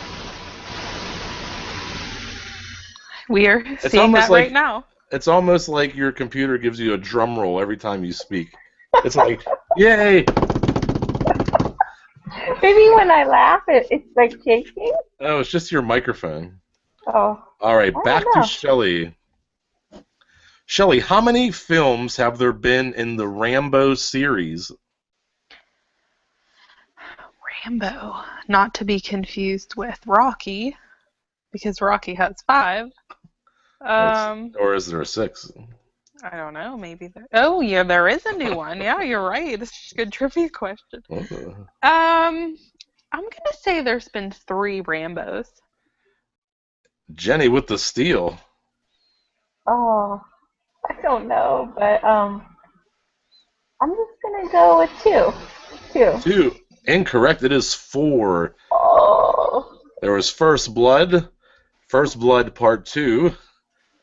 We are It's seeing almost that like- right now. It's almost like your computer gives you a drum roll every time you speak. It's like, yay! Maybe when I laugh, it's like shaking. Oh, it's just your microphone. Oh. All right, I back don't to know. Shelly. Shelly, how many films have there been in the Rambo series? Rambo. Not to be confused with Rocky, because Rocky has 5. Or is there a 6? I don't know. Maybe there. Oh, yeah, there is a new one. Yeah, you're right. This is a good trivia question. I'm gonna say there's been 3 Rambos. Jenny with the steal. Oh. I don't know, but I'm just gonna go with 2. 2. Incorrect. It is 4. Oh. There was First Blood Part 2,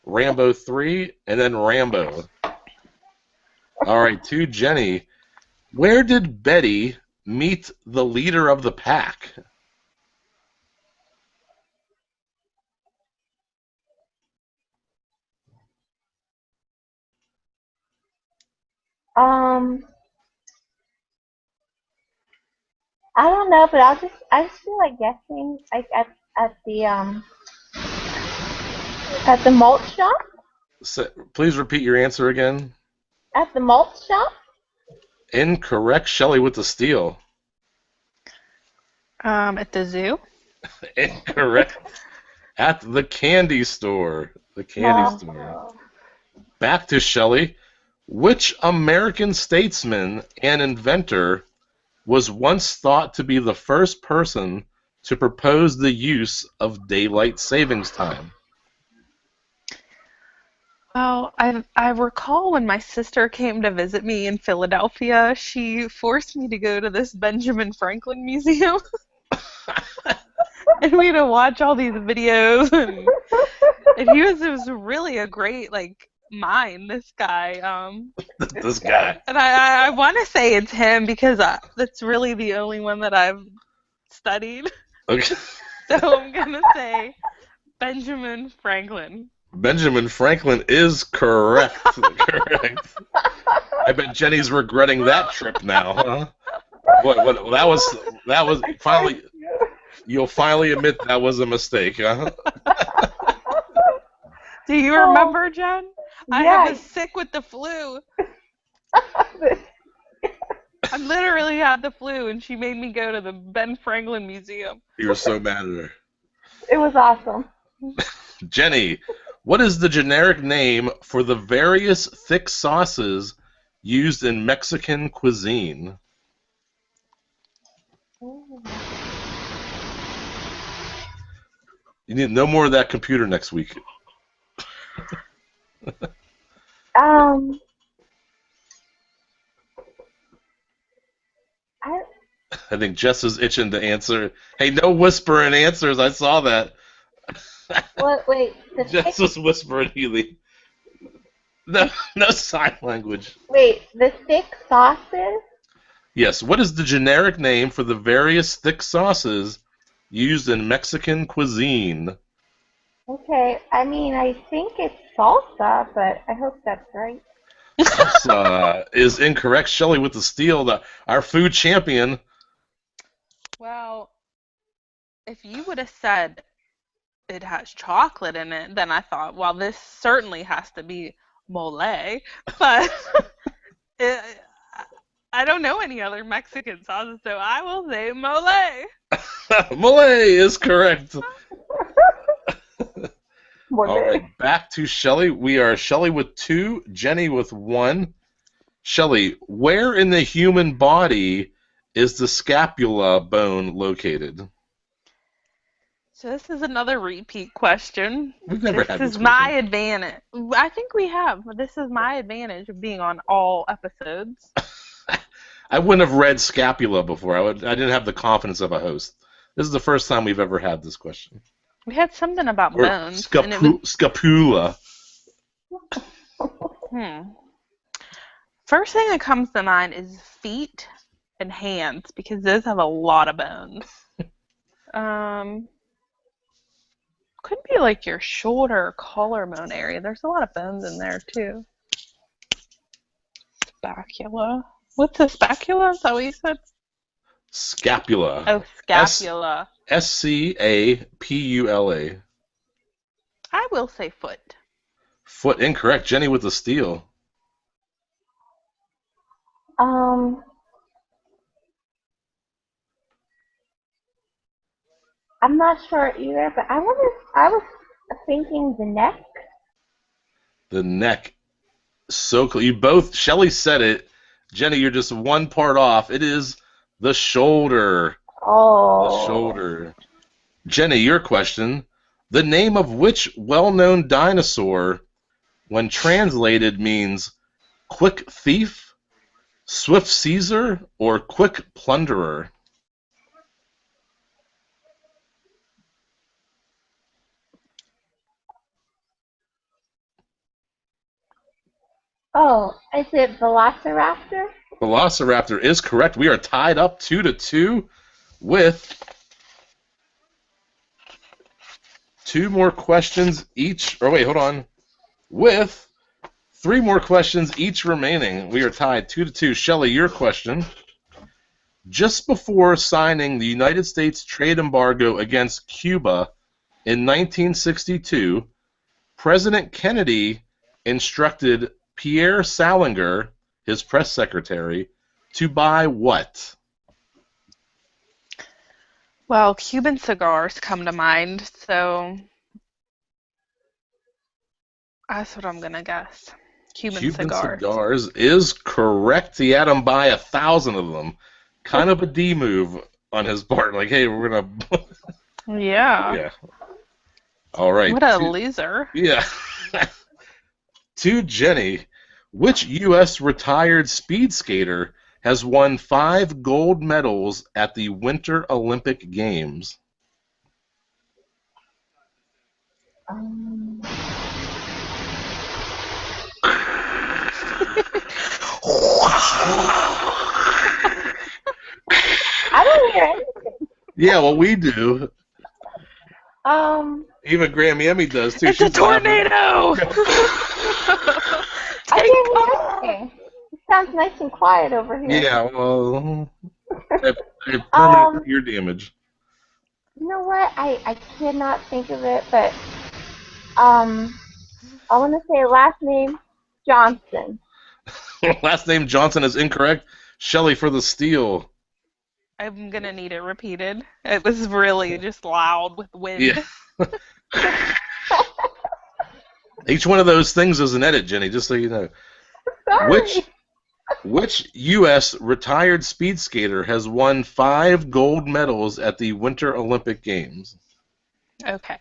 Rambo 3, and then Rambo. All right, to Jenny. Where did Betty meet the leader of the pack? I don't know, but I just feel like guessing like at the malt shop? So, please repeat your answer again. At the malt shop? Incorrect. Shelly with the steal. At the zoo. Incorrect. At the candy store. The candy store. Back to Shelly. Which American statesman and inventor was once thought to be the first person to propose the use of daylight savings time? Well, I recall when my sister came to visit me in Philadelphia, she forced me to go to this Benjamin Franklin museum. And we had to watch all these videos, and it was really a great mind, this guy. This guy. And I want to say it's him because that's really the only one that I've studied. Okay. So I'm gonna say Benjamin Franklin. Benjamin Franklin is correct. Correct. I bet Jenny's regretting that trip now, huh? What that was finally You'll finally admit that was a mistake, huh? Do you Oh, remember, Jen? I yeah. was sick with the flu. I literally had the flu, and she made me go to the Ben Franklin Museum. You were so mad at her. It was awesome. Jenny, what is the generic name for the various thick sauces used in Mexican cuisine? You need no more of that computer next week. Um, I I think Jess is itching to answer. Hey, no whispering answers. I saw that. wait. The Jess thick, was whispering, Healy. No, no sign language. the thick sauces. Yes, what is the generic name for the various thick sauces used in Mexican cuisine? Okay, I mean, I think it's salsa, but I hope that's right. Salsa is incorrect. Shelley with the steal, our food champion. Well, if you would have said it has chocolate in it, then I thought, well, this certainly has to be mole. But it, I don't know any other Mexican sauces, so I will say mole. Mole is correct. More All good. right, back to Shelley. We are Shelley with 2, Jenny with 1. Shelley, where in the human body is the scapula bone located? So this is another repeat question. We've never This had is this my question. advantage. I think we have. This is my advantage of being on all episodes. I wouldn't have read scapula before. I didn't have the confidence of a host. This is the first time we've ever had this question. We had something about Or bones, and it was scapula. First thing that comes to mind is feet and hands because those have a lot of bones. Could be like your shoulder, collarbone area. There's a lot of bones in there too. Spacula. What's a spacula? Is that what you said? Scapula. Oh, scapula. Scapula. I will say foot. Foot incorrect. Jenny with the steal. I'm not sure either, but I was thinking the neck. The neck. So cool. You both, Shelley said it. Jenny, you're just one part off. It is the shoulder. Oh. The shoulder. Jenny, your question. The name of which well-known dinosaur, when translated, means quick thief, swift Caesar, or quick plunderer? Oh, is it Velociraptor? Velociraptor is correct. We are tied up 2-2 with 2 more questions each. Or wait, hold on. With 3 more questions each remaining. We are tied 2-2. Shelley, your question. Just before signing the United States trade embargo against Cuba in 1962, President Kennedy instructed Pierre Salinger, his press secretary, to buy what? Well, Cuban cigars come to mind, so that's what I'm gonna guess. Cuban cigars is correct. He had him buy 1,000 of them. Kind of a D move on his part. Like, hey, we're gonna. Yeah. Yeah. All right. What a loser. Yeah. To Jenny, which U.S. retired speed skater has won 5 gold medals at the Winter Olympic Games? I don't hear anything. Yeah, well, we do. Even Grammy does, too. It's a tornado! I can't hear anything. It sounds nice and quiet over here. Yeah, well, permanent ear damage. You know what? I cannot think of it, but I want to say last name Johnson. Last name Johnson is incorrect. Shelley for the steal. I'm gonna need it repeated. It was really just loud with wind. Yeah. Each one of those things is an edit, Jenny, just so you know. Sorry. Which U.S. retired speed skater has won 5 gold medals at the Winter Olympic Games? Okay.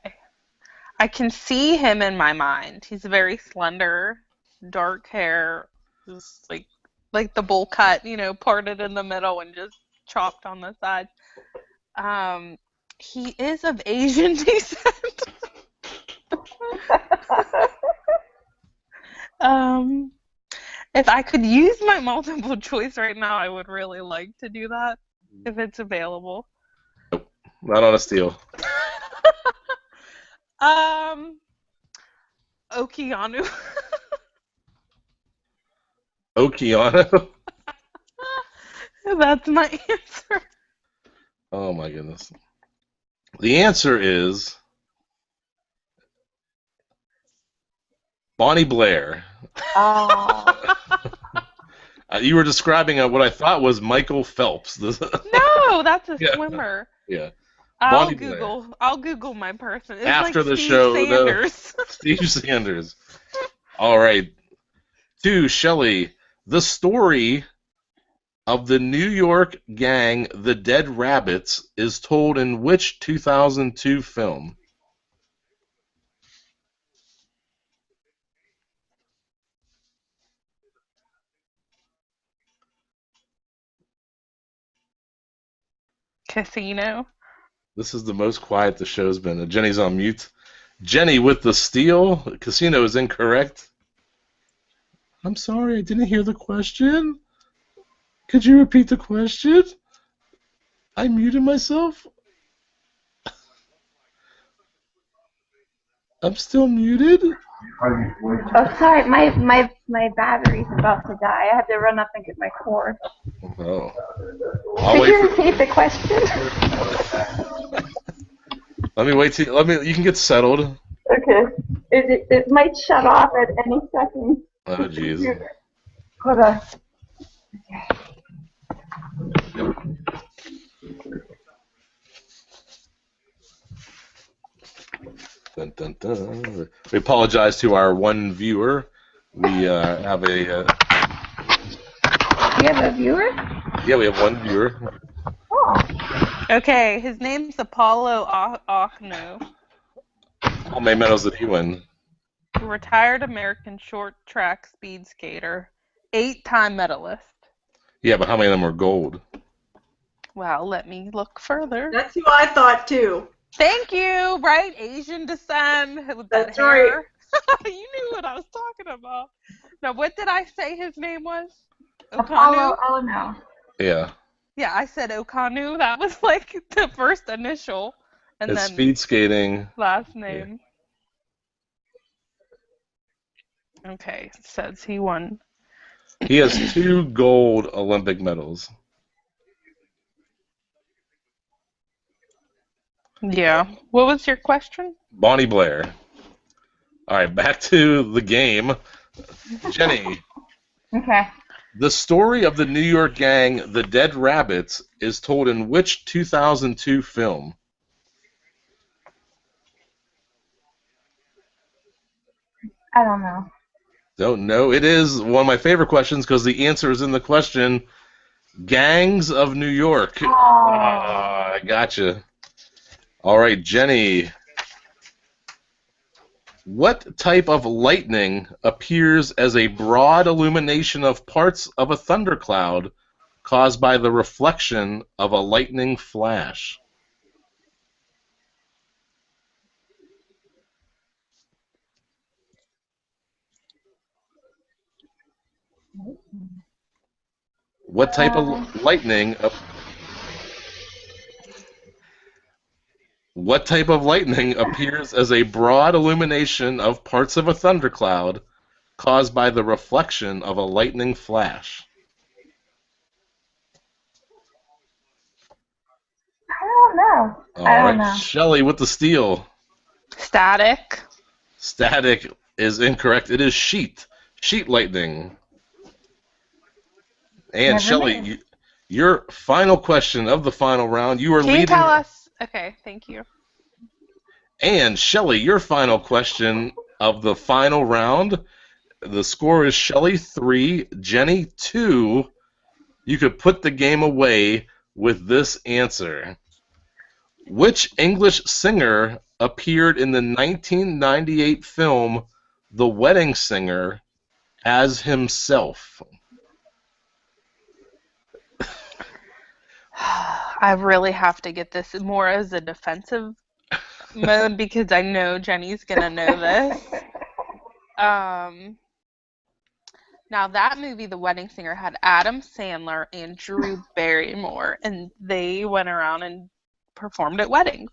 I can see him in my mind. He's very slender, dark hair, just like the bowl cut, parted in the middle and just chopped on the side. He is of Asian descent. If I could use my multiple choice right now, I would really like to do that if it's available. Nope, not on a steal. Okeanu. Okeanu? That's my answer. Oh my goodness. The answer is Bonnie Blair. Oh. You were describing what I thought was Michael Phelps. No, that's a Yeah. swimmer. Yeah. I'll Bonnie Blair. Google my person. It's After like the Steve show, Sanders. Steve Sanders. All right. 2, Shelley. The story of the New York gang, the Dead Rabbits, is told in which 2002 film? Casino. This is the most quiet the show's been. Jenny's on mute. Jenny with the steal. Casino is incorrect. I'm sorry, I didn't hear the question. Could you repeat the question? I muted myself. I'm still muted. Oh, sorry. My battery's about to die. I had to run up and get my cord. Oh. Could you repeat the question? Let me wait till you can get settled. Okay. It might shut off at any second. Oh jeez. Hold on. Dun, dun, dun. We apologize to our one viewer. We have a. You have a viewer? Yeah, we have one viewer. Oh. Okay, his name's Apollo Ochnu. How many medals did he win? Retired American short track speed skater, 8-time medalist. Yeah, but how many of them were gold? Well, let me look further. That's who I thought too. Thank you, right? Asian descent with that That's hair. Right. You knew what I was talking about. Now, what did I say his name was? Apollo. Oh no. Yeah. Yeah, I said Okanu. That was like the first initial, and It's then speed skating. last name. Yeah. Okay, it says he won. He has 2 gold Olympic medals. Yeah. What was your question? Bonnie Blair. All right, back to the game. Jenny. Okay. The story of the New York gang, the Dead Rabbits, is told in which 2002 film? I don't know. Don't know. It is one of my favorite questions because the answer is in the question. Gangs of New York. Oh. I gotcha. All right, Jenny. What type of lightning appears as a broad illumination of parts of a thundercloud caused by the reflection of a lightning flash? What type of lightning? What type of lightning appears as a broad illumination of parts of a thundercloud caused by the reflection of a lightning flash? I don't know. All I don't right, know. Shelly with the steal. Static. Static is incorrect. It is sheet. Sheet lightning. And Never Shelly, knew. your final question of the final round. You are Can you leading. tell us? Okay, thank you. And Shelly, your final question of the final round. The score is Shelly 3, Jenny 2. You could put the game away with this answer. Which English singer appeared in the 1998 film The Wedding Singer as himself? I really have to get this more as a defensive mode because I know Jenny's gonna know this. Now that movie, The Wedding Singer, had Adam Sandler and Drew Barrymore, and they went around and performed at weddings.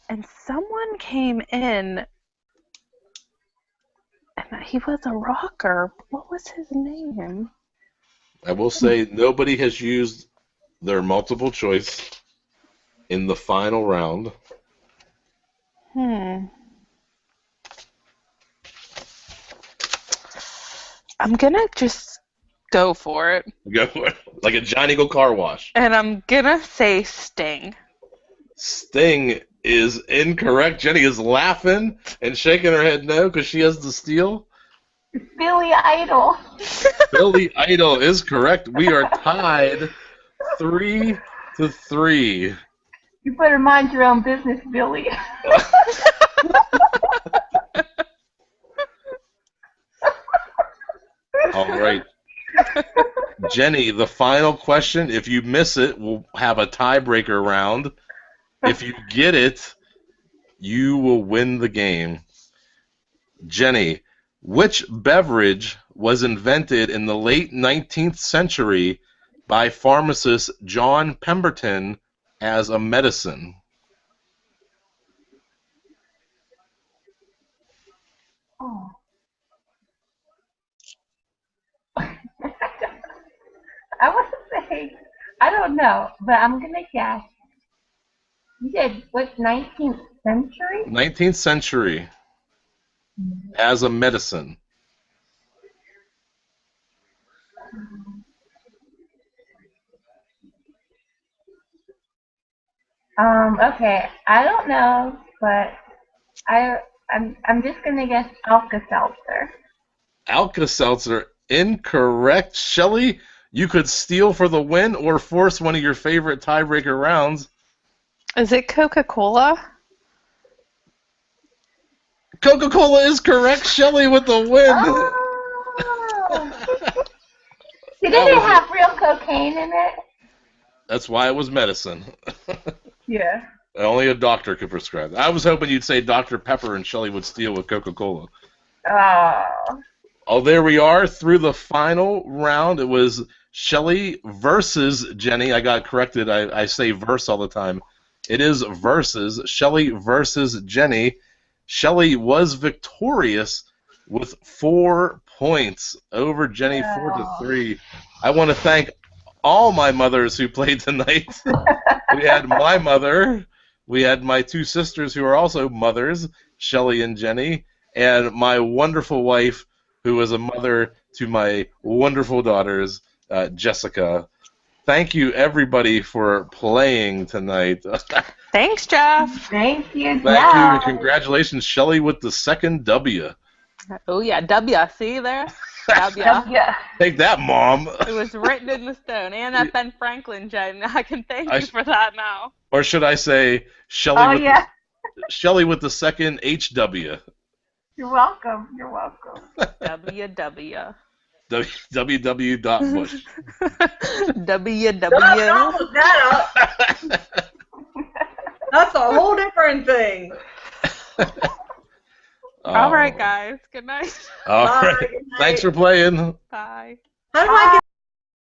And someone came in, and he was a rocker. What was his name? I will say nobody has used their multiple choice in the final round. I'm gonna just go for it. Go for it. Like a Johnny Go Car Wash. And I'm gonna say Sting. Sting is incorrect. Jenny is laughing and shaking her head no because she has the steal. Billy Idol. Billy Idol is correct. We are tied 3-3. You better mind your own business, Billy. All right. Jenny, the final question. If you miss it, we'll have a tiebreaker round. If you get it, you will win the game. Jenny, which beverage was invented in the late 19th century by pharmacist John Pemberton as a medicine? Oh. I want to say, I don't know, but I'm going to guess. You said, what, 19th century? 19th century as a medicine. Okay, I don't know, but I'm just going to guess Alka-Seltzer. Alka-Seltzer, incorrect. Shelly, you could steal for the win or force one of your favorite tiebreaker rounds. Is it Coca-Cola? Coca-Cola is correct. Shelly with the win. Oh. See, did it have real cocaine in it? That's why it was medicine. Yeah. Only a doctor could prescribe that. I was hoping you'd say Dr. Pepper and Shelly would steal with Coca-Cola. Oh. Oh, there we are through the final round. It was Shelly versus Jenny. I got corrected. I say verse all the time. It is versus. Shelly versus Jenny. Shelly was victorious with 4 points over Jenny, 4-3. I want to thank all my mothers who played tonight. We had my mother. We had my two sisters who are also mothers, Shelly and Jenny, and my wonderful wife, who was a mother to my wonderful daughters, Jessica. Thank you, everybody, for playing tonight. Thanks, Jeff. Thank you, Thank you, and congratulations, Shelly, with the second W. Oh, yeah, W. See there? W. Yeah. Take that, Mom. It was written in the stone. And that Ben Franklin, Jen. I can thank you for that now. Or should I say, Shelly, Oh, yeah. Shelly with the second HW. You're welcome. You're welcome. WW. www.bush. WW. Don't look that up. That's a whole different thing. All right, guys. Good night. All Bye. right. Good night. Thanks for playing. Bye. How do I get